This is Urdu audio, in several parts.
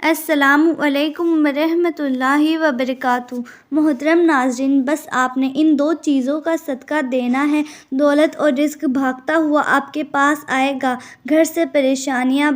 السلام علیکم ورحمۃ اللہ وبرکاتہ۔ محترم ناظرین، بس آپ نے ان دو چیزوں کا صدقہ دینا ہے، دولت اور رزق بھاگتا ہوا آپ کے پاس آئے گا۔ گھر سے پریشانیاں،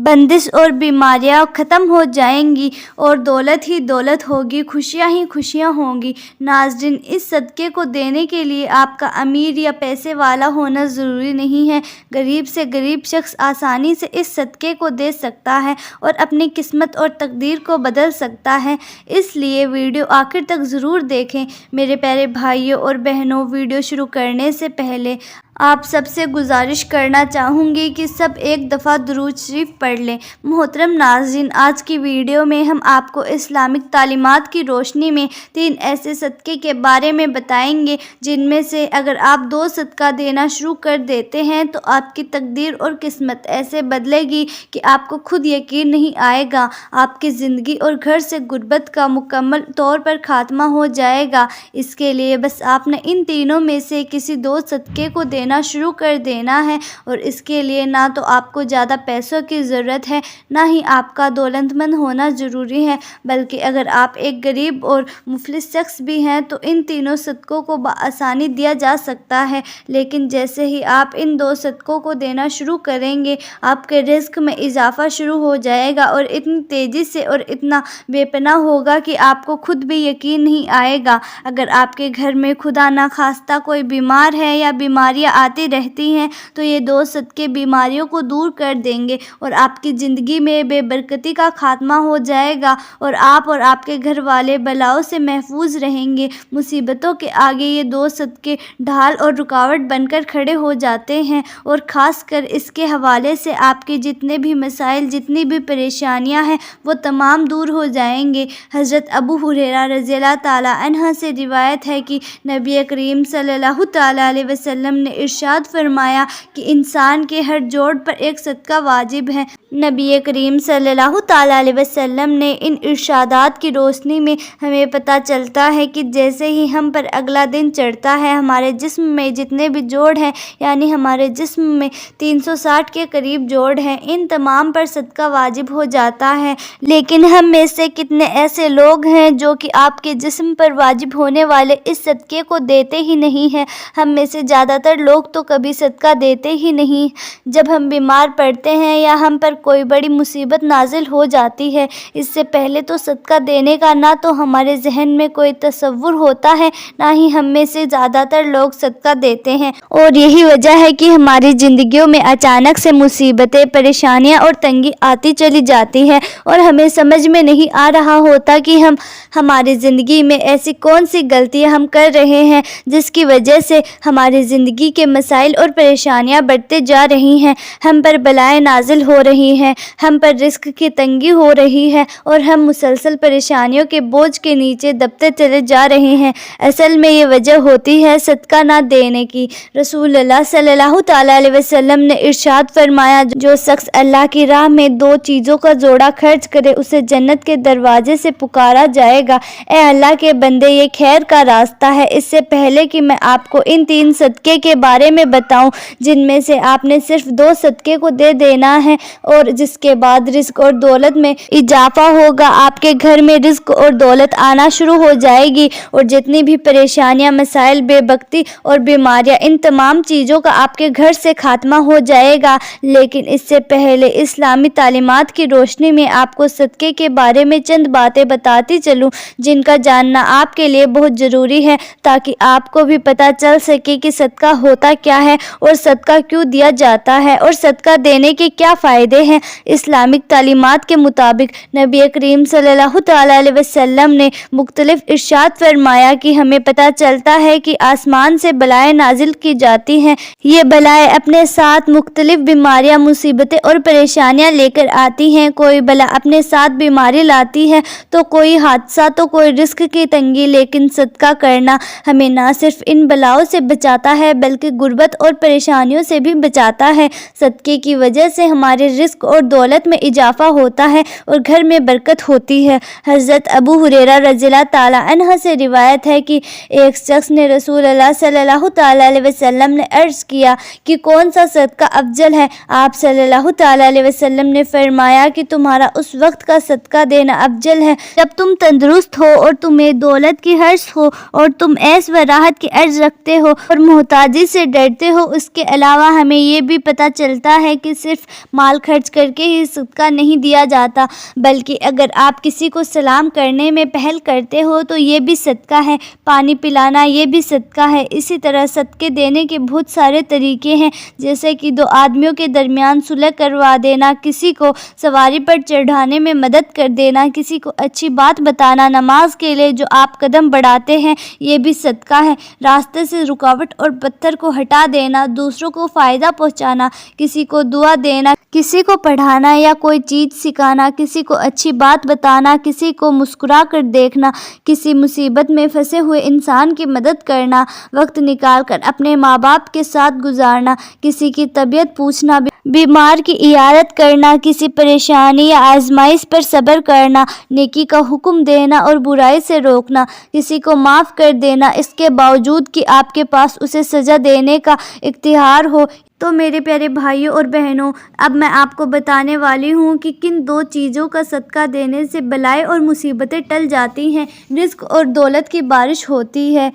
بندش اور بیماریاں ختم ہو جائیں گی اور دولت ہی دولت ہوگی، خوشیاں ہی خوشیاں ہوں گی۔ ناظرین، اس صدقے کو دینے کے لیے آپ کا امیر یا پیسے والا ہونا ضروری نہیں ہے۔ غریب سے غریب شخص آسانی سے اس صدقے کو دے سکتا ہے اور اپنی قسمت اور تقدیر کو بدل سکتا ہے۔ اس لیے ویڈیو آخر تک ضرور دیکھیں۔ میرے پیارے بھائیوں اور بہنوں، ویڈیو شروع کرنے سے پہلے آپ سب سے گزارش کرنا چاہوں گی کہ سب ایک دفعہ درود شریف پڑھ لیں۔ محترم ناظرین، آج کی ویڈیو میں ہم آپ کو اسلامک تعلیمات کی روشنی میں 3 ایسے صدقے کے بارے میں بتائیں گے جن میں سے اگر آپ 2 صدقہ دینا شروع کر دیتے ہیں تو آپ کی تقدیر اور قسمت ایسے بدلے گی کہ آپ کو خود یقین نہیں آئے گا۔ آپ کی زندگی اور گھر سے غربت کا مکمل طور پر خاتمہ ہو جائے گا۔ اس کے لیے بس آپ نے ان تینوں میں سے کسی 2 صدقے کو دینا شروع کر دینا ہے، اور اس کے لیے نہ تو آپ کو زیادہ پیسوں کی ضرورت ہے، نہ ہی آپ کا دولت مند ہونا ضروری ہے، بلکہ اگر آپ ایک غریب اور مفلس شخص بھی ہیں تو ان تینوں صدقوں کو بآسانی دیا جا سکتا ہے۔ لیکن جیسے ہی آپ ان 2 صدقوں کو دینا شروع کریں گے، آپ کے رزق میں اضافہ شروع ہو جائے گا اور اتنی تیزی سے اور اتنا بے پناہ ہوگا کہ آپ کو خود بھی یقین نہیں آئے گا۔ اگر آپ کے گھر میں خدا نخواستہ کوئی بیمار ہے یا بیماریاں آتی رہتی ہیں تو یہ 2 صدقے بیماریوں کو دور کر دیں گے اور آپ کی زندگی میں بے برکتی کا خاتمہ ہو جائے گا، اور آپ کے گھر والے بلاؤں سے محفوظ رہیں گے۔ مصیبتوں کے آگے یہ 2 صدقے ڈھال اور رکاوٹ بن کر کھڑے ہو جاتے ہیں، اور خاص کر اس کے حوالے سے آپ کے جتنے بھی مسائل، جتنی بھی پریشانیاں ہیں، وہ تمام دور ہو جائیں گے۔ حضرت ابو ہریرہ رضی اللہ تعالیٰ عنہ سے روایت ہے کہ نبی کریم صلی اللہ تعالیٰ علیہ وسلم نے ارشاد فرمایا کہ انسان کے ہر جوڑ پر ایک صدقہ واجب ہے۔ نبی کریم صلی اللہ تعالیٰ علیہ وسلم نے ان ارشادات کی روشنی میں ہمیں پتہ چلتا ہے کہ جیسے ہی ہم پر اگلا دن چڑھتا ہے، ہمارے جسم میں جتنے بھی جوڑ ہیں، یعنی ہمارے جسم میں 360 کے قریب جوڑ ہیں، ان تمام پر صدقہ واجب ہو جاتا ہے۔ لیکن ہم میں سے کتنے ایسے لوگ ہیں جو کہ آپ کے جسم پر واجب ہونے والے اس صدقے کو دیتے ہی نہیں ہیں۔ ہم میں سے زیادہ تر لوگ تو کبھی صدقہ دیتے ہی نہیں۔ جب ہم بیمار پڑتے ہیں یا ہم پر کوئی بڑی مصیبت نازل ہو جاتی ہے، اس سے پہلے تو صدقہ دینے کا نہ تو ہمارے ذہن میں کوئی تصور ہوتا ہے، نہ ہی ہم میں سے زیادہ تر لوگ صدقہ دیتے ہیں، اور یہی وجہ ہے کہ ہماری زندگیوں میں اچانک سے مصیبتیں، پریشانیاں اور تنگی آتی چلی جاتی ہے، اور ہمیں سمجھ میں نہیں آ رہا ہوتا کہ ہم ہماری زندگی میں ایسی کون سی غلطیاں ہم کر رہے ہیں جس کی وجہ سے ہماری زندگی کے مسائل اور پریشانیاں بڑھتے جا رہی ہیں، ہم پر بلائیں نازل ہو رہی ہیں، ہم پر رزق کی تنگی ہو رہی ہے، اور ہم مسلسل پریشانیوں کے بوجھ کے نیچے دبتے چلے جا رہے ہیں۔ اصل میں یہ وجہ ہوتی ہے صدقہ نہ دینے کی۔ رسول اللہ صلی اللہ تعالیٰ علیہ وسلم نے ارشاد فرمایا، جو شخص اللہ کی راہ میں 2 چیزوں کا جوڑا خرچ کرے، اسے جنت کے دروازے سے پکارا جائے گا، اے اللہ کے بندے، یہ خیر کا راستہ ہے۔ اس سے پہلے کہ میں آپ کو ان 3 صدقے کے بارے میں بتاؤں جن میں سے آپ نے صرف 2 صدقے کو دے دینا ہے، اور جس کے بعد رزق اور دولت میں اضافہ ہوگا، آپ کے گھر میں رزق اور دولت آنا شروع ہو جائے گی، اور جتنی بھی پریشانیاں، مسائل، بے بختی اور بیماریاں، ان تمام چیزوں کا آپ کے گھر سے خاتمہ ہو جائے گا۔ لیکن اس سے پہلے اسلامی تعلیمات کی روشنی میں آپ کو صدقے کے بارے میں چند باتیں بتاتی چلوں جن کا جاننا آپ کے لیے بہت ضروری ہے، تاکہ آپ کو بھی پتہ چل سکے کہ صدقہ ہوتا کیا ہے اور صدقہ کیوں دیا جاتا ہے اور صدقہ دینے کے کیا فائدے ہیں۔ اسلامک تعلیمات کے مطابق نبی کریم صلی اللہ تعالیٰ علیہ وسلم نے مختلف ارشاد فرمایا کہ ہمیں پتہ چلتا ہے کہ آسمان سے بلائیں نازل کی جاتی ہیں۔ یہ بلائیں اپنے ساتھ مختلف بیماریاں، مصیبتیں اور پریشانیاں لے کر آتی ہیں۔ کوئی بلا اپنے ساتھ بیماری لاتی ہے تو کوئی حادثہ، تو کوئی رزق کی تنگی، لیکن صدقہ کرنا ہمیں نہ صرف ان بلاؤں سے بچاتا ہے بلکہ غربت اور پریشانیوں سے بھی بچاتا ہے۔ صدقے کی وجہ سے ہمارے رزق رزق اور دولت میں اضافہ ہوتا ہے اور گھر میں برکت ہوتی ہے۔ حضرت ابو ہریرہ رضی اللہ تعالیٰ عنہ سے روایت ہے کہ ایک شخص نے رسول اللہ صلی اللہ تعالیٰ علیہ وسلم نے عرض کیا کہ کون سا صدقہ افضل ہے؟ آپ صلی اللہ تعالیٰ علیہ وسلم نے فرمایا کہ تمہارا اس وقت کا صدقہ دینا افضل ہے جب تم تندرست ہو اور تمہیں دولت کی حرص ہو اور تم عیش و راحت کی عرض رکھتے ہو اور محتاجی سے ڈرتے ہو۔ اس کے علاوہ ہمیں یہ بھی پتہ چلتا ہے کہ صرف مال خرچ کر کے ہی صدقہ نہیں دیا جاتا، بلکہ اگر آپ کسی کو سلام کرنے میں پہل کرتے ہو تو یہ بھی صدقہ ہے، پانی پلانا یہ بھی صدقہ ہے۔ اسی طرح صدقے دینے کے بہت سارے طریقے ہیں، جیسے کہ دو آدمیوں کے درمیان صلح کروا دینا، کسی کو سواری پر چڑھانے میں مدد کر دینا، کسی کو اچھی بات بتانا، نماز کے لیے جو آپ قدم بڑھاتے ہیں یہ بھی صدقہ ہے، راستے سے رکاوٹ اور پتھر کو ہٹا دینا، دوسروں کو فائدہ پہنچانا، کسی کو دعا دینا، کسی کو پڑھانا یا کوئی چیز سکھانا، کسی کو اچھی بات بتانا، کسی کو مسکرا کر دیکھنا، کسی مصیبت میں پھنسے ہوئے انسان کی مدد کرنا، وقت نکال کر اپنے ماں باپ کے ساتھ گزارنا، کسی کی طبیعت پوچھنا، بیمار کی عیادت کرنا، کسی پریشانی یا آزمائش پر صبر کرنا، نیکی کا حکم دینا اور برائی سے روکنا، کسی کو معاف کر دینا اس کے باوجود کہ آپ کے پاس اسے سزا دینے کا اختیار ہو۔ تو میرے پیارے بھائیوں اور بہنوں، اب میں آپ کو بتانے والی ہوں کہ کن دو چیزوں کا صدقہ دینے سے بلائیں اور مصیبتیں ٹل جاتی ہیں، رزق اور دولت کی بارش ہوتی ہے۔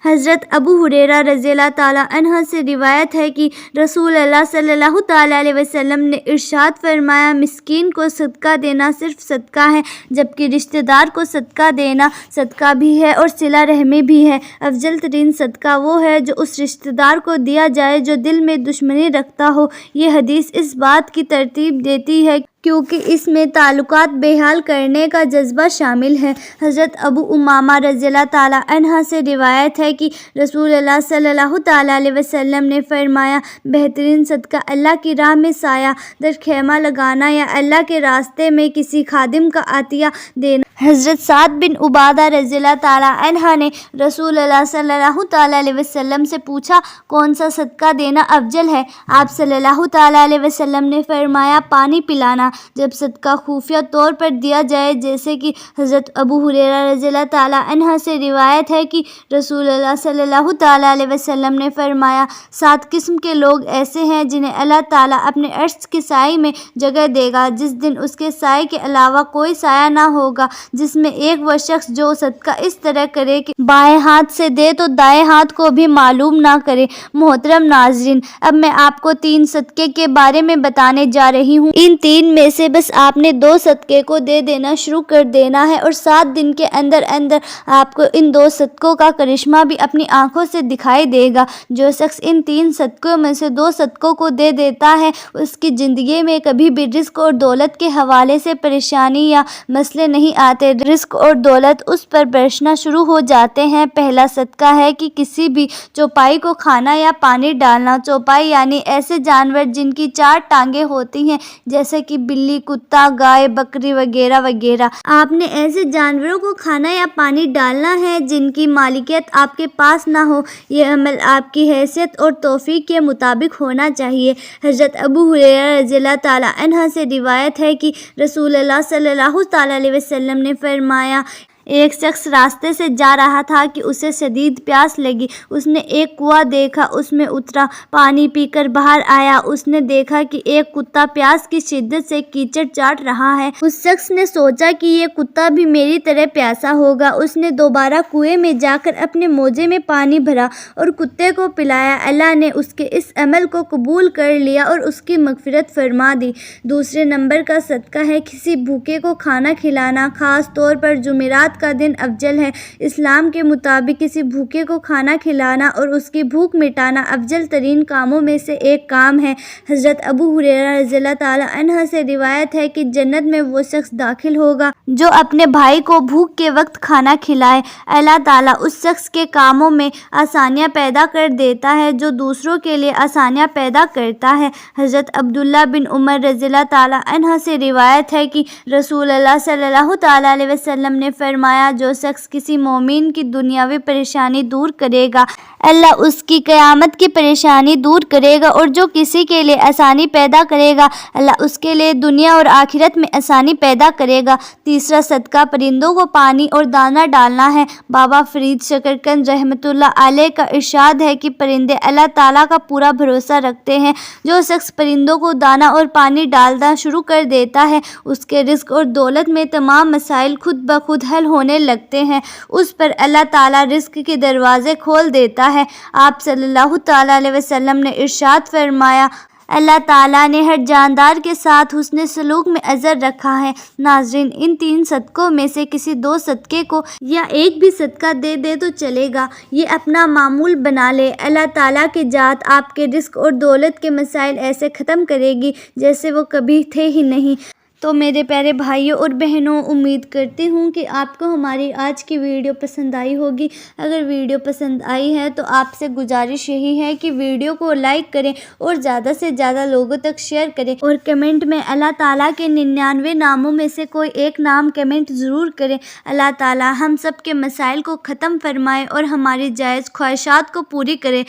حضرت ابو ہریرہ رضی اللہ تعالیٰ عنہ سے روایت ہے کہ رسول اللہ صلی اللہ تعالیٰ علیہ وسلم نے ارشاد فرمایا، مسکین کو صدقہ دینا صرف صدقہ ہے، جبکہ رشتہ دار کو صدقہ دینا صدقہ بھی ہے اور صلہ رحمی بھی ہے۔ افضل ترین صدقہ وہ ہے جو اس رشتہ دار کو دیا جائے جو دل میں دشمنی رکھتا ہو۔ یہ حدیث اس بات کی ترتیب دیتی ہے کیونکہ اس میں تعلقات بحال کرنے کا جذبہ شامل ہے۔ حضرت ابو امامہ رضی اللہ تعالیٰ عنہ سے روایت ہے کہ رسول اللہ صلی اللہ تعالیٰ علیہ وسلم نے فرمایا، بہترین صدقہ اللہ کی راہ میں سایہ در خیمہ لگانا یا اللہ کے راستے میں کسی خادم کا عطیہ دینا۔ حضرت سعد بن عبادہ رضی اللہ تعالیٰ عنہ نے رسول اللہ صلی اللہ تعالیٰ علیہ وسلم سے پوچھا، کون سا صدقہ دینا افضل ہے؟ آپ صلی اللہ تعالیٰ علیہ وسلم نے فرمایا، پانی پلانا۔ جب صدقہ خفیہ طور پر دیا جائے، جیسے کہ حضرت ابو ہریرہ رضی اللہ تعالیٰ عنہ سے روایت ہے کہ رسول اللہ صلی اللہ تعالیٰ علیہ وسلم نے فرمایا، 7 قسم کے لوگ ایسے ہیں جنہیں اللہ تعالیٰ اپنے عرش کی سائے میں جگہ دے گا، جس دن اس کے سائے کے علاوہ کوئی سایہ نہ ہوگا، جس میں ایک وہ شخص جو صدقہ اس طرح کرے کہ بائیں ہاتھ سے دے تو دائیں ہاتھ کو بھی معلوم نہ کرے۔ محترم ناظرین، اب میں آپ کو 3 صدقے کے بارے میں بتانے جا رہی ہوں۔ ان 3 میں سے بس آپ نے 2 صدقے کو دے دینا شروع کر دینا ہے اور 7 دن کے اندر اندر آپ کو ان 2 صدقوں کا کرشمہ بھی اپنی آنکھوں سے دکھائی دے گا۔ جو شخص ان 3 صدقوں میں سے 2 صدقوں کو دے دیتا ہے، اس کی زندگی میں کبھی بھی رزق اور دولت کے حوالے سے پریشانی یا مسئلے نہیں آتے، رزق اور دولت اس پر برسنا شروع ہو جاتے ہیں۔ پہلا صدقہ ہے کہ کسی بھی چوپائی کو کھانا یا پانی ڈالنا۔ چوپائی یعنی ایسے جانور جن کی 4 ٹانگیں ہوتی ہیں، جیسے کہ بلی، کتا، گائے، بکری وغیرہ وغیرہ۔ آپ نے ایسے جانوروں کو کھانا یا پانی ڈالنا ہے جن کی مالکیت آپ کے پاس نہ ہو۔ یہ عمل آپ کی حیثیت اور توفیق کے مطابق ہونا چاہیے۔ حضرت ابو ہریرہ رضی اللہ تعالیٰ عنہ سے روایت ہے کہ رسول اللہ صلی اللہ تعالیٰ علیہ وسلم نے فرمایا، ایک شخص راستے سے جا رہا تھا کہ اسے شدید پیاس لگی۔ اس نے ایک کنواں دیکھا، اس میں اترا، پانی پی کر باہر آیا۔ اس نے دیکھا کہ ایک کتا پیاس کی شدت سے کیچڑ چاٹ رہا ہے۔ اس شخص نے سوچا کہ یہ کتا بھی میری طرح پیاسا ہوگا۔ اس نے دوبارہ کنویں میں جا کر اپنے موزے میں پانی بھرا اور کتے کو پلایا۔ اللہ نے اس کے اس عمل کو قبول کر لیا اور اس کی مغفرت فرما دی۔ دوسرے نمبر کا صدقہ ہے کسی بھوکے کو کھانا کھلانا، خاص طور پر جمعرات کا دن افضل ہے۔ اسلام کے مطابق کسی بھوکے کو کھانا کھلانا اور اس کی بھوک مٹانا افضل ترین کاموں میں سے ایک کام ہے۔ حضرت ابو ہریرہ رضی اللہ تعالیٰ عنہ سے روایت ہے کہ جنت میں وہ شخص داخل ہوگا جو اپنے بھائی کو بھوک کے وقت کھانا کھلائے۔ اللہ تعالیٰ اس شخص کے کاموں میں آسانیاں پیدا کر دیتا ہے جو دوسروں کے لیے آسانیاں پیدا کرتا ہے۔ حضرت عبداللہ بن عمر رضی اللہ تعالیٰ عنہ سے روایت ہے کہ رسول اللہ صلی اللہ تعالیٰ علیہ وسلم نے فرمایا، فرمایا جو شخص کسی مومن کی دنیاوی پریشانی دور کرے گا اللہ اس کی قیامت کی پریشانی دور کرے گا، اور جو کسی کے لیے آسانی پیدا کرے گا اللہ اس کے لیے دنیا اور آخرت میں آسانی پیدا کرے گا۔ تیسرا صدقہ پرندوں کو پانی اور دانہ ڈالنا ہے۔ بابا فرید شکرقند رحمۃ اللہ علیہ کا ارشاد ہے کہ پرندے اللہ تعالیٰ کا پورا بھروسہ رکھتے ہیں۔ جو شخص پرندوں کو دانہ اور پانی ڈالنا شروع کر دیتا ہے اس کے رزق اور دولت میں تمام مسائل خود بخود حل ہونے لگتے ہیں، اس پر اللہ تعالیٰ رزق کے دروازے کھول دیتا ہے۔ آپ صلی اللہ تعالیٰ علیہ وسلم نے ارشاد فرمایا اللہ تعالیٰ نے ہر جاندار کے ساتھ حسن سلوک میں اجر رکھا ہے۔ ناظرین، ان 3 صدقوں میں سے کسی 2 صدقے کو یا ایک بھی صدقہ دے دے تو چلے گا، یہ اپنا معمول بنا لے۔ اللہ تعالیٰ کی ذات آپ کے رزق اور دولت کے مسائل ایسے ختم کرے گی جیسے وہ کبھی تھے ہی نہیں۔ تو میرے پیارے بھائیوں اور بہنوں، امید کرتی ہوں کہ آپ کو ہماری آج کی ویڈیو پسند آئی ہوگی۔ اگر ویڈیو پسند آئی ہے تو آپ سے گزارش یہی ہے کہ ویڈیو کو لائک کریں اور زیادہ سے زیادہ لوگوں تک شیئر کریں، اور کمنٹ میں اللہ تعالیٰ کے 99 ناموں میں سے کوئی ایک نام کمنٹ ضرور کریں۔ اللہ تعالیٰ ہم سب کے مسائل کو ختم فرمائے اور ہماری جائز خواہشات کو پوری کرے۔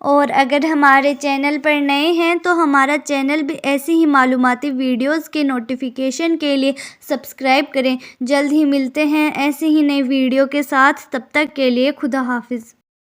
اور اگر ہمارے چینل پر نئے ہیں تو ہمارا چینل بھی ایسی ہی معلوماتی ویڈیوز کے نوٹیفیکیشن کے لیے سبسکرائب کریں۔ جلد ہی ملتے ہیں ایسی ہی نئی ویڈیو کے ساتھ، تب تک کے لیے خدا حافظ۔